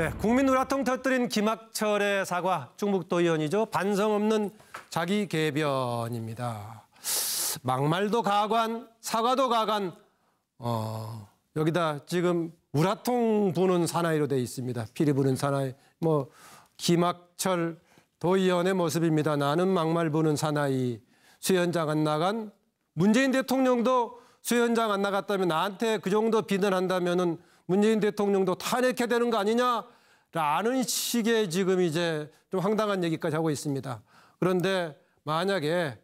네, 국민 우라통 터뜨린 김학철의 사과, 충북도의원이죠. 반성 없는 자기 개변입니다. 막말도 가관, 사과도 가관, 여기다 지금 우라통 부는 사나이로 돼 있습니다. 피리 부는 사나이. 김학철 도의원의 모습입니다. 나는 막말 부는 사나이. 수현장 안 나간 문재인 대통령도 수현장 안 나갔다면 나한테 그 정도 비난한다면은 문재인 대통령도 탄핵해야 되는 거 아니냐라는 식의 지금 이제 좀 황당한 얘기까지 하고 있습니다. 그런데 만약에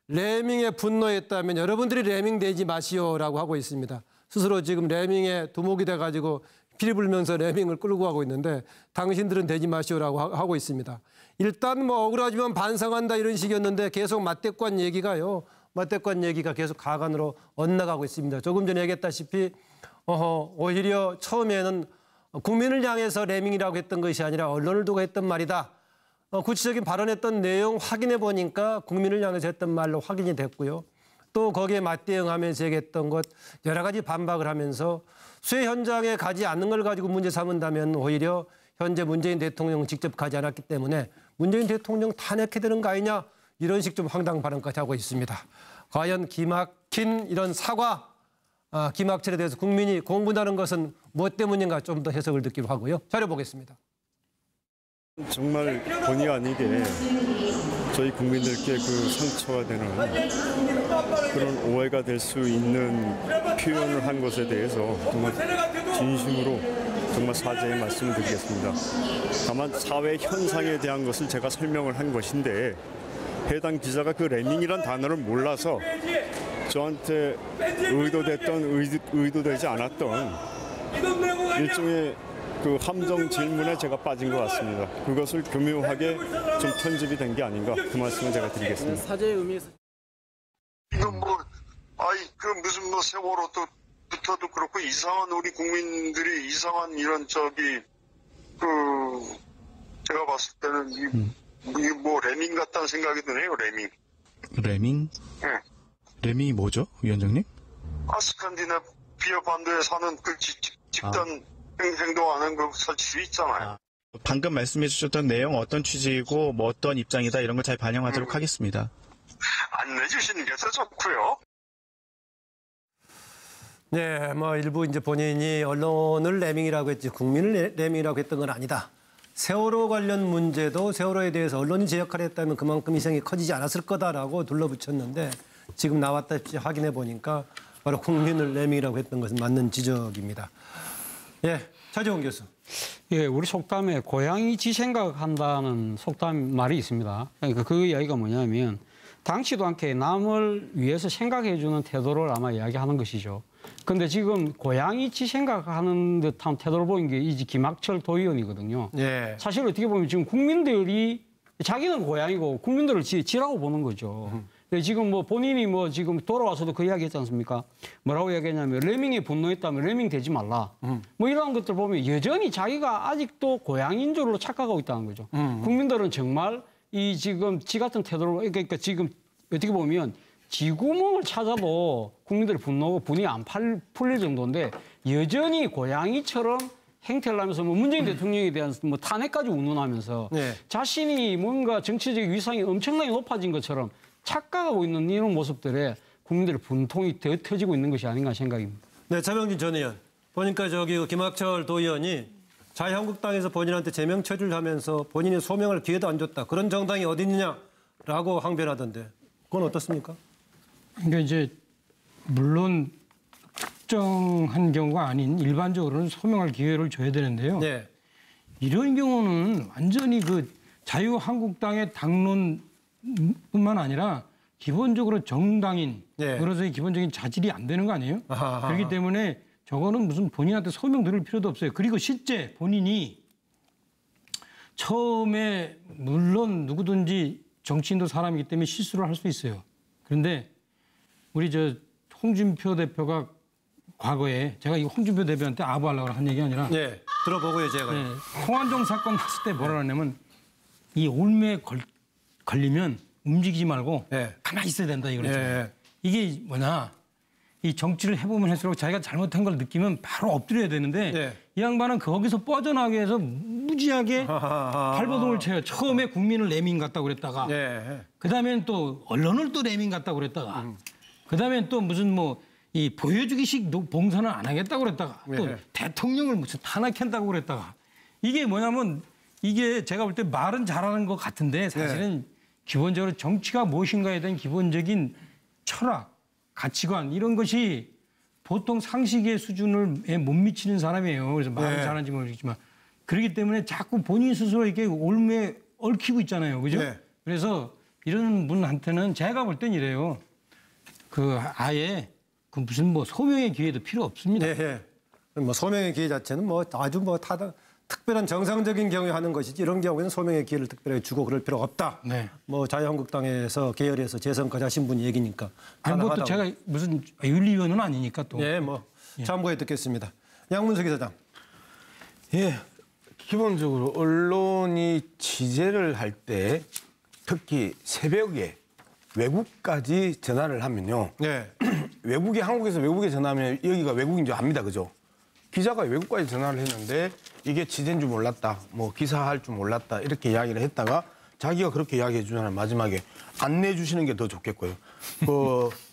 레밍에 분노했다면 여러분들이 레밍 되지 마시오라고 하고 있습니다. 스스로 지금 레밍에 두목이 돼가지고 피리 불면서 레밍을 끌고 가고 있는데 당신들은 되지 마시오라고 하고 있습니다. 일단 억울하지만 반성한다 이런 식이었는데 계속 맞대관 얘기가요. 맞대관 얘기가 계속 가관으로 엇나가고 있습니다. 조금 전에 얘기했다시피 오히려 처음에는 국민을 향해서 레밍이라고 했던 것이 아니라 언론을 두고 했던 말이다. 구체적인 발언했던 내용 확인해 보니까 국민을 향해서 했던 말로 확인이 됐고요. 또 거기에 맞대응하면서 얘기했던 것 여러 가지 반박을 하면서 수해 현장에 가지 않는 걸 가지고 문제 삼은다면 오히려 현재 문재인 대통령 직접 가지 않았기 때문에 문재인 대통령 탄핵해야 되는 거 아니냐 이런 식 좀 황당 발언까지 하고 있습니다. 과연 기막힌 이런 사과, 김학철에 대해서 국민이 공분하는 것은 무엇 때문인가 좀 더 해석을 듣기로 하고요. 자료 보겠습니다. 정말 본의 아니게 저희 국민들께 그 상처가 되는 그런 오해가 될 수 있는 표현을 한 것에 대해서 정말 진심으로 정말 사죄의 말씀을 드리겠습니다. 다만 사회 현상에 대한 것을 제가 설명을 한 것인데 해당 기자가 그 레밍이란 단어를 몰라서 저한테 의도됐던 의도되지 않았던 일종의 그 함정 질문에 제가 빠진 것 같습니다. 그것을 교묘하게 좀 편집이 된 게 아닌가 그 말씀을 제가 드리겠습니다. 사죄의 의미에서 이건 그 무슨 세월호부터도 그렇고 이상한 우리 국민들이 이상한 이런 제가 봤을 때는 이게 레밍 같다는 생각이 드네요. 레밍. 네. 레밍이 뭐죠, 위원장님? 스칸디나비아 반도에 사는 그 집단 행동하는 그 설치수 있잖아요. 방금 말씀해 주셨던 내용 어떤 취지이고 어떤 입장이다 이런 걸 잘 반영하도록 하겠습니다. 안 내주시는 게 더 좋고요. 네, 일부 이제 본인이 언론을 레밍이라고 했지 국민을 레밍이라고 했던 건 아니다. 세월호 관련 문제도 세월호에 대해서 언론이 제 역할을 했다면 그만큼 희생이 커지지 않았을 거다라고 둘러붙였는데 지금 나왔다시피 확인해 보니까 바로 국민을 레밍이라고 했던 것은 맞는 지적입니다. 예, 차재원 교수. 예, 우리 속담에 고양이 지 생각한다는 속담 말이 있습니다. 그러니까 그 이야기가 뭐냐면 당치도 않게 남을 위해서 생각해주는 태도를 아마 이야기하는 것이죠. 근데 지금 고양이 지 생각하는 듯한 태도를 보인 게 이 김학철 도의원이거든요. 예. 사실 어떻게 보면 지금 국민들이 자기는 고양이고 국민들을 지라고 보는 거죠. 지금 본인이 지금 돌아와서도 그 이야기 했지 않습니까? 뭐라고 이야기했냐면 레밍에 분노했다면 레밍 되지 말라. 이런 것들 보면 여전히 자기가 아직도 고양이인 줄로 착각하고 있다는 거죠. 국민들은 정말 지금 지 같은 태도로 그러니까 지금 어떻게 보면 쥐구멍을 찾아도 국민들의 분이 안 풀릴 정도인데 여전히 고양이처럼 행태를 하면서 문재인 대통령에 대한 탄핵까지 운운하면서 자신이 뭔가 정치적 위상이 엄청나게 높아진 것처럼 착각하고 있는 이런 모습들에 국민들의 분통이 더 터지고 있는 것이 아닌가 생각입니다. 네, 차명진 전 의원. 보니까 김학철 도의원이 자유한국당에서 본인한테 제명 처리를 하면서 본인이 소명할 기회도 안 줬다. 그런 정당이 어디 있느냐라고 항변하던데 그건 어떻습니까? 그러니까 이제 물론 특정한 경우가 아닌 일반적으로는 소명할 기회를 줘야 되는데요. 네. 이런 경우는 완전히 그 자유한국당의 당론뿐만 아니라 기본적으로 정당인 그래서 기본적인 자질이 안 되는 거 아니에요? 그렇기 때문에 저거는 무슨 본인한테 소명 들을 필요도 없어요. 그리고 실제 본인이 처음에 물론 누구든지 정치인도 사람이기 때문에 실수를 할 수 있어요. 그런데 우리 홍준표 대표가 과거에 제가 이 홍준표 대표한테 아부하려고 한 얘기 아니라 들어보고요 제가. 홍한종 사건 났을 때 뭐라 그러냐면 이 올매에 걸리면 움직이지 말고 가만히 있어야 된다 이거랬잖아요. 이게 뭐냐. 이 정치를 해보면 할수록 자기가 잘못한 걸 느끼면 바로 엎드려야 되는데 이 양반은 거기서 뻗어나가기 위해서 무지하게 발버둥을 쳐요. 처음에 국민을 레민 같다고 그랬다가 그다음엔 또 언론을 또 레민 같다고 그랬다가 그다음엔 또 무슨 뭐 이 보여주기식 봉사는 안 하겠다고 그랬다가 또 대통령을 무슨 탄핵한다고 그랬다가 이게 뭐냐면 이게 제가 볼 때 말은 잘하는 것 같은데 사실은 기본적으로 정치가 무엇인가에 대한 기본적인 철학, 가치관 이런 것이 보통 상식의 수준을 못 미치는 사람이에요. 그래서 말은 잘하는지 모르겠지만 그렇기 때문에 자꾸 본인 스스로 이렇게 올무에 얽히고 있잖아요. 그죠? 그래서 이런 분한테는 제가 볼 땐 이래요. 그 아예 그 무슨 뭐 소명의 기회도 필요 없습니다. 뭐 소명의 기회 자체는 뭐 아주 뭐 특별한 정상적인 경우에 하는 것이지 이런 경우에는 소명의 기회를 특별하게 주고 그럴 필요가 없다. 뭐 자유한국당에서 계열에서 재선까지 하신 분 얘기니까. 아니 뭐 또 제가 무슨 윤리위원은 아니니까 또. 참고해 듣겠습니다. 양문석 기자장. 기본적으로 언론이 취재를 할 때 특히 새벽에 외국까지 전화를 하면요. 한국에서 외국에 전화하면 여기가 외국인 줄 압니다. 그죠? 기자가 외국까지 전화를 했는데 이게 취재인 줄 몰랐다. 뭐 기사할 줄 몰랐다. 이렇게 이야기를 했다가 자기가 그렇게 이야기해 주잖아요. 마지막에 안내해 주시는 게 더 좋겠고요.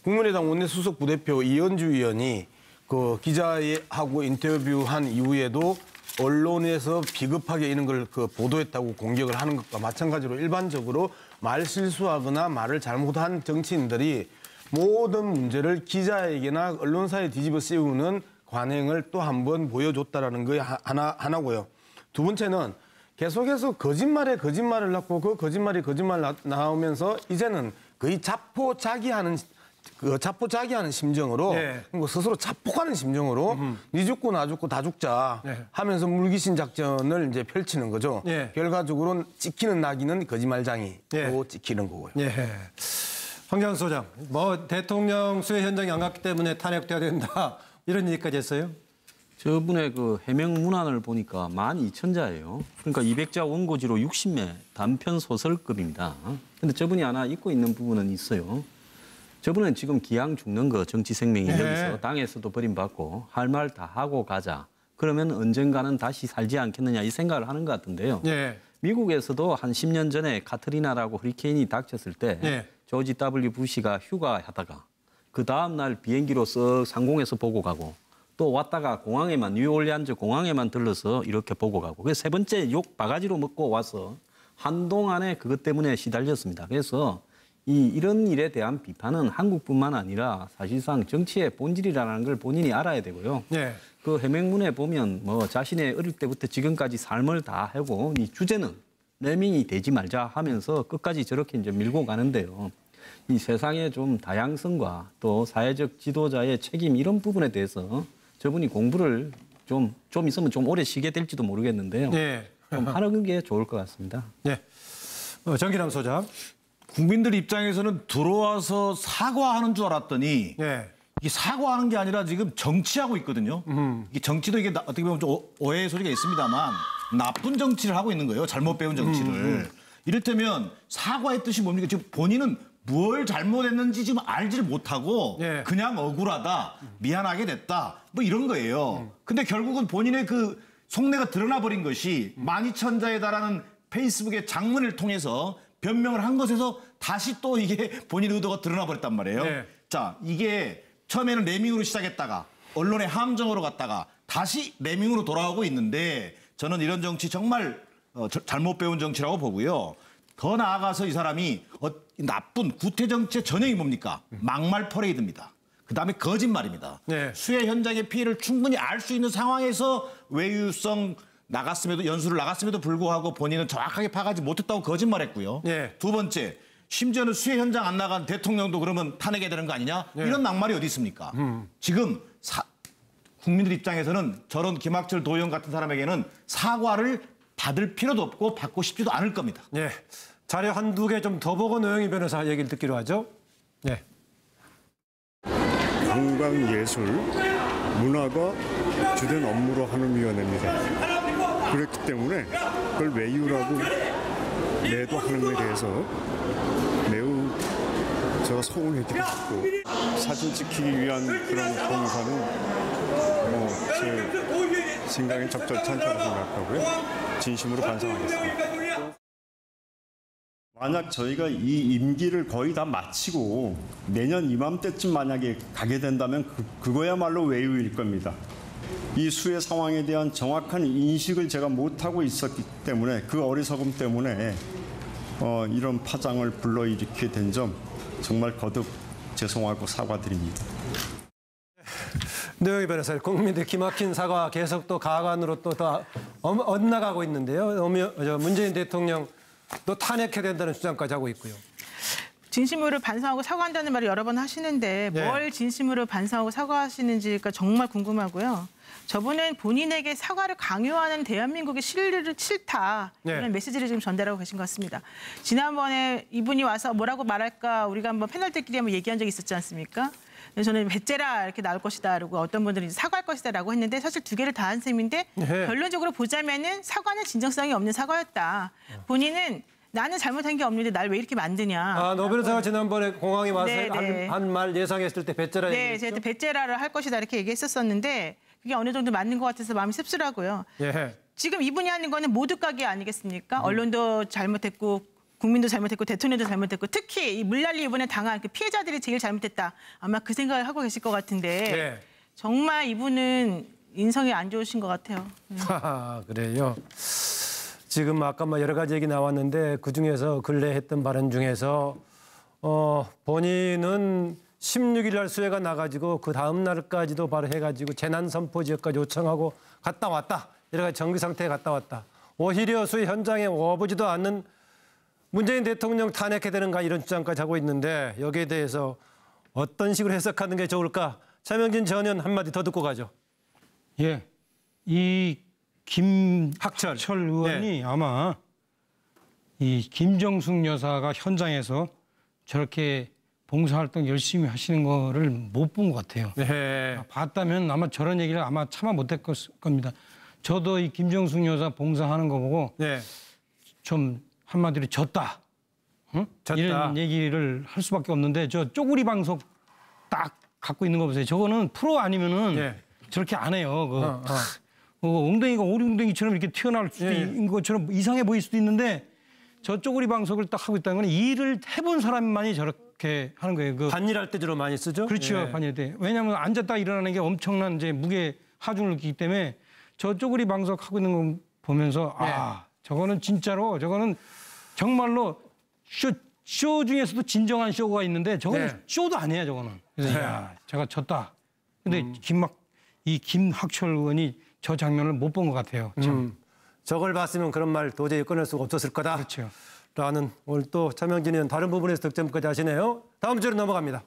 국민의당 원내수석 부대표 이현주 의원이 그 기자하고 인터뷰한 이후에도 언론에서 비겁하게 이런 걸 보도했다고 공격을 하는 것과 마찬가지로 일반적으로 말 실수하거나 말을 잘못한 정치인들이 모든 문제를 기자에게나 언론사에 뒤집어 씌우는 관행을 또 한 번 보여줬다라는 게 하나고요. 두 번째는 계속해서 거짓말에 거짓말을 낳고 그 거짓말이 거짓말 나오면서 이제는 거의 자포자기하는 심정으로 스스로 자폭하는 심정으로 니 죽고 나 죽고 다 죽자 하면서 물귀신 작전을 이제 펼치는 거죠. 결과적으로는 찍히는 낙인은 거짓말장이로 찍히는 거고요. 황교안 소장, 뭐 대통령 수해 현장에 안 갔기 때문에 탄핵돼야 된다 이런 얘기까지 했어요? 저분의 그 해명 문안을 보니까 12,000자예요. 그러니까 200자 원고지로 60매 단편 소설급입니다. 근데 저분이 하나 잊고 있는 부분은 있어요. 저분은 지금 기왕 죽는 거 정치 생명이 여기서 당에서도 버림받고 할 말 다 하고 가자. 그러면 언젠가는 다시 살지 않겠느냐 이 생각을 하는 것 같은데요. 미국에서도 한 10년 전에 카트리나라고 허리케인이 닥쳤을 때 조지 W. 부시가 휴가하다가 그 다음 날 비행기로 쓱 상공에서 보고 가고 또 왔다가 공항에만 뉴올리안즈 공항에만 들러서 이렇게 보고 가고 그래서 세 번째 욕 바가지로 먹고 와서 한동안에 그것 때문에 시달렸습니다. 그래서 이런 일에 대한 비판은 한국뿐만 아니라 사실상 정치의 본질이라는 걸 본인이 알아야 되고요. 그 해명문에 보면 뭐 자신의 어릴 때부터 지금까지 삶을 다 하고 이 주제는 레밍이 되지 말자 하면서 끝까지 저렇게 이제 밀고 가는데요. 이 세상의 좀 다양성과 또 사회적 지도자의 책임 이런 부분에 대해서 저분이 공부를 좀 있으면 좀 오래 쉬게 될지도 모르겠는데요. 좀 하는 게 좋을 것 같습니다. 정기남 소장. 국민들 입장에서는 들어와서 사과하는 줄 알았더니 이게 사과하는 게 아니라 지금 정치하고 있거든요. 이게 정치도 이게 어떻게 보면 좀 오해의 소리가 있습니다만 나쁜 정치를 하고 있는 거예요. 잘못 배운 정치를. 이를테면 사과의 뜻이 뭡니까? 지금 본인은 뭘 잘못했는지 지금 알지를 못하고 그냥 억울하다, 미안하게 됐다, 뭐 이런 거예요. 근데 결국은 본인의 그 속내가 드러나 버린 것이 12,000자에 달하는 페이스북의 장문을 통해서 변명을 한 것에서 다시 또 이게 본인 의도가 드러나 버렸단 말이에요. 자, 이게 처음에는 레밍으로 시작했다가 언론의 함정으로 갔다가 다시 레밍으로 돌아오고 있는데 저는 이런 정치 정말 잘못 배운 정치라고 보고요. 더 나아가서 이 사람이 나쁜 구태 정치의 전형이 뭡니까? 막말 퍼레이드입니다. 그다음에 거짓말입니다. 수해 현장의 피해를 충분히 알 수 있는 상황에서 외유성 연수를 나갔음에도 불구하고 본인은 정확하게 파악하지 못했다고 거짓말했고요. 두 번째, 심지어는 수해 현장 안 나간 대통령도 그러면 탄핵해야 되는 거 아니냐? 이런 낙말이 어디 있습니까? 지금 국민들 입장에서는 저런 김학철 도의원 같은 사람에게는 사과를 받을 필요도 없고 받고 싶지도 않을 겁니다. 자료 한두 개 좀 더 보고 노영희 변호사 얘기를 듣기로 하죠. 관광예술, 문화가 주된 업무로 하는 위원회입니다. 그렇기 때문에 그걸 외유라고 매도하는 것에 대해서 매우 제가 서운해지고 싶고 사진 찍히기 위한 그런 봉사는 제 생각이 적절치 않다고 생각하고요. 진심으로 반성하겠습니다. 만약 저희가 이 임기를 거의 다 마치고 내년 이맘때쯤 만약에 가게 된다면 그거야말로 외유일 겁니다. 이 수해 상황에 대한 정확한 인식을 제가 못하고 있었기 때문에 그 어리석음 때문에 이런 파장을 불러일으키게 된 점 정말 거듭 죄송하고 사과드립니다. 노영희 변호사, 국민들 기막힌 사과 계속 또 가관으로 또 더 엇나가고 있는데요. 문재인 대통령 또 탄핵해야 된다는 주장까지 하고 있고요. 진심으로 반성하고 사과한다는 말을 여러 번 하시는데 뭘 진심으로 반성하고 사과하시는지가 정말 궁금하고요. 저분은 본인에게 사과를 강요하는 대한민국의 실리를 싫다. 이런 메시지를 지금 전달하고 계신 것 같습니다. 지난번에 이분이 와서 뭐라고 말할까 우리가 한번 패널들끼리 한번 얘기한 적이 있었지 않습니까? 저는 배째라 이렇게 나올 것이다. 그리고 어떤 분들은 사과할 것이다라고 했는데 사실 두 개를 다 한 셈인데 결론적으로 보자면은 사과는 진정성이 없는 사과였다. 본인은 나는 잘못한 게 없는데 날 왜 이렇게 만드냐. 노 변호사가 지난번에 공항에 와서 한 말 예상했을 때 배째라 얘기했죠? 네, 제가 배째라를 할 것이다 이렇게 얘기했었었는데 그게 어느 정도 맞는 것 같아서 마음이 씁쓸하고요. 지금 이분이 하는 거는 모두 가게 아니겠습니까? 언론도 잘못했고 국민도 잘못했고 대통령도 잘못했고 특히 이 물난리 이번에 당한 그 피해자들이 제일 잘못했다. 아마 그 생각을 하고 계실 것 같은데 정말 이분은 인성이 안 좋으신 것 같아요. 그래요. 지금 아까 여러 가지 얘기 나왔는데 그중에서 근래 했던 발언 중에서 본인은 16일 날 수해가 나가지고 그 다음 날까지도 바로 해가지고 재난선포 지역까지 요청하고 갔다 왔다. 여러 가지 정비 상태에 갔다 왔다. 오히려 수해 현장에 와보지도 않는 문재인 대통령 탄핵해야 되는가 이런 주장까지 하고 있는데 여기에 대해서 어떤 식으로 해석하는 게 좋을까? 차명진 전 의원 한마디 더 듣고 가죠. 예, 이 김학철 의원이 아마 이 김정숙 여사가 현장에서 저렇게 봉사활동 열심히 하시는 거를 못 본 것 같아요. 봤다면 아마 저런 얘기를 아마 참아 못했을 겁니다. 저도 이 김정숙 여사 봉사하는 거 보고 좀 한마디로 졌다. 응? 이런 얘기를 할 수밖에 없는데 저 쪼구리 방석 딱 갖고 있는 거 보세요. 저거는 프로 아니면은 저렇게 안 해요. 엉덩이가 오리엉덩이처럼 이렇게 튀어나올 수도 있는 것처럼 이상해 보일 수도 있는데 저 쪼구리 방석을 딱 하고 있다는 건 일을 해본 사람만이 저렇게 하는 거예요. 반일할 때 주로 많이 쓰죠? 그렇죠. 반일할 때. 왜냐하면 앉았다 일어나는 게 엄청난 이제 무게 하중을 느끼기 때문에 저 쪼구리 방석 하고 있는 거 보면서 저거는 진짜로 저거는 정말로 쇼 중에서도 진정한 쇼가 있는데 저거는 쇼도 아니야 저거는. 그래서 제가 졌다. 근데 이 김학철 의원이 저 장면을 못 본 것 같아요. 참. 저걸 봤으면 그런 말 도저히 꺼낼 수가 없었을 거다. 그렇죠. 라는 오늘 또 차명진 의원 다른 부분에서 득점까지 하시네요. 다음 주로 넘어갑니다.